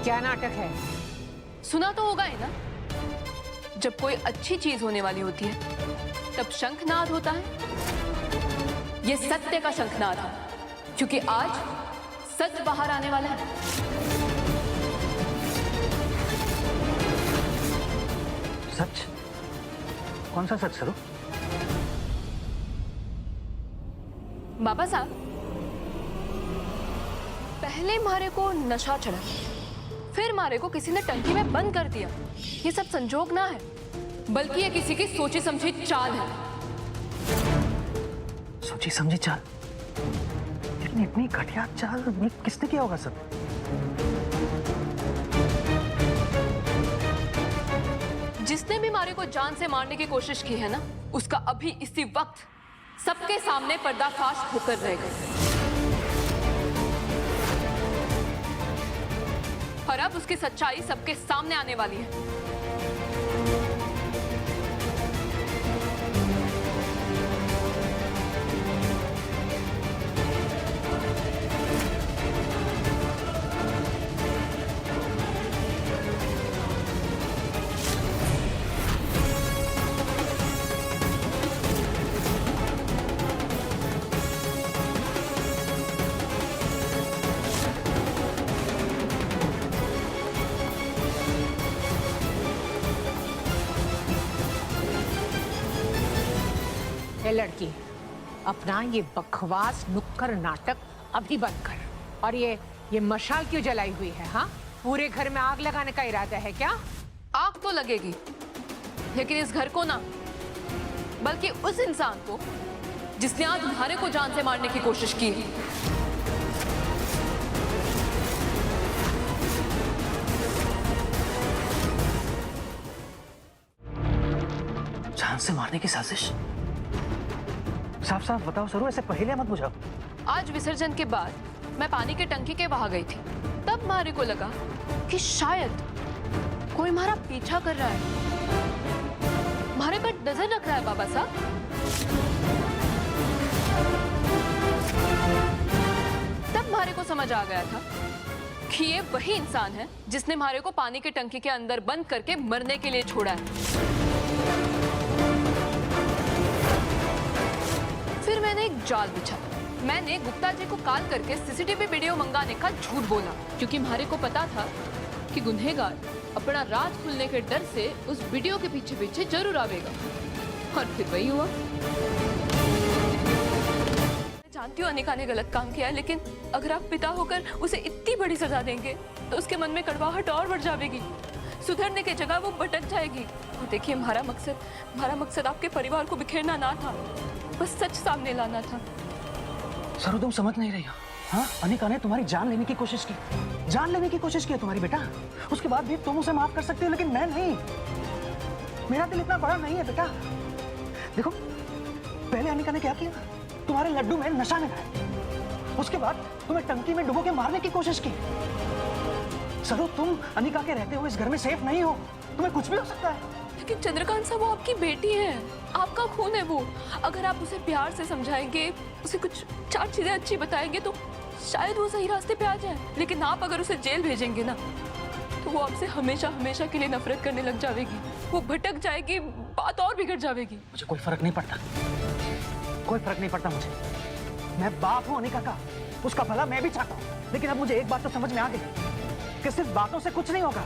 क्या नाटक है? सुना तो होगा ही ना, जब कोई अच्छी चीज होने वाली होती है तब शंखनाद होता है। ये सत्य का शंखनाद है, क्योंकि आज सच बाहर आने वाला है। सच? कौन सा सच सरू? बाबा साहब, पहले मारे को नशा चढ़ा, फिर मारे को किसी ने टंकी में बंद कर दिया। ये सब संजोग ना है, बल्कि ये किसी की सोची समझी चाल है। सोची समझी चाल? लेकिन इतनी घटिया चाल ये किसने किया होगा सब? जिसने भी मारे को जान से मारने की कोशिश की है ना, उसका अभी इसी वक्त सबके सामने पर्दाफाश होकर रहेगा। और अब उसकी सच्चाई सबके सामने आने वाली है। ए लड़की, अपना ये बकवास नुक्कड़ नाटक अभी बंद कर। और ये मशाल क्यों जलाई हुई है? हाँ, पूरे घर में आग लगाने का इरादा है क्या? आग तो लगेगी, लेकिन इस घर को ना, बल्कि उस इंसान को जिसने आज तुम्हारे को जान से मारने की कोशिश की। जान से मारने की साजिश? साफ साफ बताओ सरू, ऐसे पहेलियां मत बुझाओ। आज विसर्जन के बाद मैं पानी की टंकी के वहां गई थी, तब मारे को लगा कि शायद कोई हमारा पीछा कर रहा है, हमारे पर नजर रख रहा है। बाबा साहब, तब मारे को समझ आ गया था कि ये वही इंसान है जिसने मारे को पानी की टंकी के अंदर बंद करके मरने के लिए छोड़ा है। फिर मैंने एक जाल बिछा। मैंने गुप्ता जी को कॉल करके सीसीटीवी वीडियो मंगाने का झूठ बोला, क्योंकि हमारे को पता था कि गुनहगार अपना राज खुलने के डर से उस वीडियो के पीछे पीछे जरूर आवेगा। और फिर वही हुआ। मैं जानती हूँ अनिका ने गलत काम किया है, लेकिन अगर आप पिता होकर उसे इतनी बड़ी सजा देंगे तो उसके मन में कड़वाहट और बढ़ जाएगी। सुधरने की जगह वो भटक जाएगी। और देखिए, हमारा मकसद आपके परिवार को बिखेरना ना था, बस सच सामने लाना था। सरू, तुम समझ नहीं रही हो। हाँ, अनिका ने तुम्हारी जान लेने की कोशिश की। जान लेने की कोशिश की है तुम्हारी बेटा। उसके बाद भी तुम उसे माफ कर सकते हो, लेकिन मैं नहीं। मेरा दिल इतना बड़ा नहीं है बेटा। देखो, पहले अनिका ने क्या किया? तुम्हारे लड्डू में नशा मिलाया। उसके बाद तुम्हें टंकी में डुबो के मारने की कोशिश की। सरू, तुम अनिका के रहते हुए इस घर में सेफ नहीं हो। तुम्हें कुछ भी हो सकता है। लेकिन चंद्रकांत साहब, वो आपकी बेटी है, आपका खून है वो। अगर आप उसे प्यार से समझाएंगे, उसे कुछ चार चीजें अच्छी बताएंगे तो शायद वो सही रास्ते पे आ जाए। लेकिन आप अगर उसे जेल भेजेंगे ना, तो वो आपसे हमेशा हमेशा के लिए नफरत करने लग जाएगी। वो भटक जाएगी, बात और बिगड़ जाएगी। मुझे कोई फर्क नहीं पड़ता, कोई फर्क नहीं पड़ता मुझे। मैं बाप हूँ अनिका का, उसका भला मैं भी चाहता हूँ। लेकिन अब मुझे एक बात तो समझ में आ गई कि सिर्फ बातों से कुछ नहीं होगा।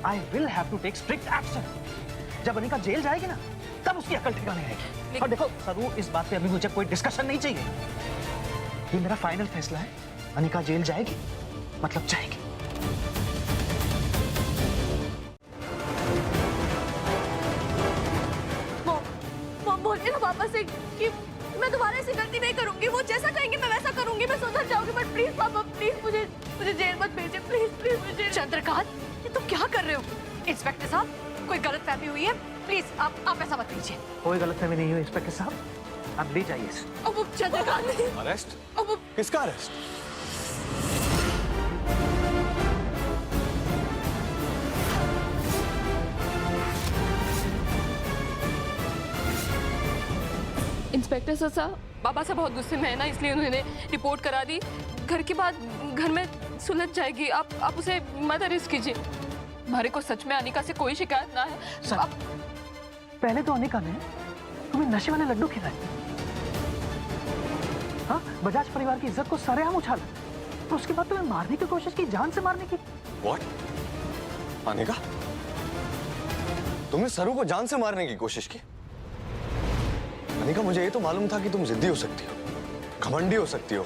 I will have to take strict action. जब अनिका जेल जाएगी ना, तब उसकी अकल ठिकाने आएगी। और देखो सरू, इस बात पे अभी मुझे कोई डिस्कशन नहीं चाहिए। ये मेरा फाइनल फैसला है। अनिका जेल जाएगी मतलब जाएगी। मॉम बोलिए ना पापा से कि मैं दोबारा ऐसी गलती नहीं करूंगी। वो जैसा कहेंगे मैं वैसा करूंगी। मैं सुधर जाऊंगी, बट प्लीज पापा, प्लीज मुझे जेल मत भेजिए। प्लीज मुझे। चंद्रकांत, ये तुम क्या कर रहे हो? इंस्पेक्टर साहब, कोई गलतफहमी हुई है, प्लीज आप ऐसा मत कीजिए। कोई गलतफहमी नहीं हुई इंस्पेक्टर साहब, आप ले जाइए इसे। अब चंद्रकांत, अरेस्ट? किसका अरेस्ट? इंस्पेक्टर साहब, पापा से बहुत गुस्से में है ना, इसलिए उन्होंने रिपोर्ट करा दी। घर के बाद घर में सुलझ जाएगी। आप उसे मत अरेस्ट कीजिए। हमारे को सच में अनिका से कोई शिकायत ना है। सर, आप पहले तो अनिका ने तुम्हें नशे वाले लड्डू खिलाए, हाँ, बजाज परिवार की इज्जत को सरेआम उछाला, और उसके बाद तुम्हें मारने की कोशिश की, जान से मारने की। What? अनिका, तुमने सरू को जान से मारने की कोशिश की? अनिका, मुझे ये तो मालूम था कि तुम जिद्दी हो सकती हो, घमंडी हो सकती हो,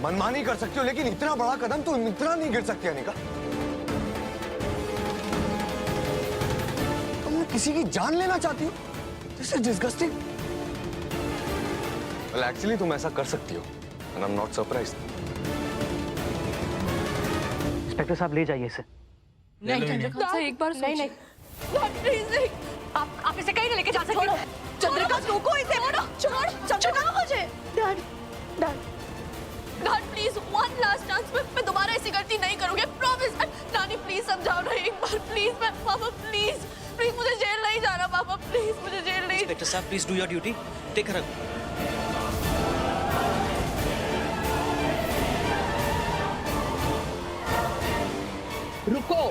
मनमानी कर सकती हो, लेकिन इतना बड़ा कदम तुम इतना नहीं गिर सकती अनिका। तुम किसी की जान लेना चाहती हो? This is disgusting. Well, actually तुम ऐसा कर सकती हो, and I'm not surprised. Inspector साहब ले जाइए इसे। नहीं चंद्रकांत साहब, एक बार नहीं, सोचिए। प्लीज नहीं, आप इसे कहीं नहीं लेके जा सकते। चंद्रकांत रोको इसे। छोड़ चंद्रकांत मुझे। Dad please one last chance. मैं दोबारा ऐसी गलती नहीं करूंगी, प्रॉमिस। नानी प्लीज समझाओ ना एक बार, प्लीज। मैं पापा प्लीज मुझे जेल नहीं जाना। पापा प्लीज मुझे जेल नहीं। इंस्पेक्टर साहब please do your duty, take her. रुको।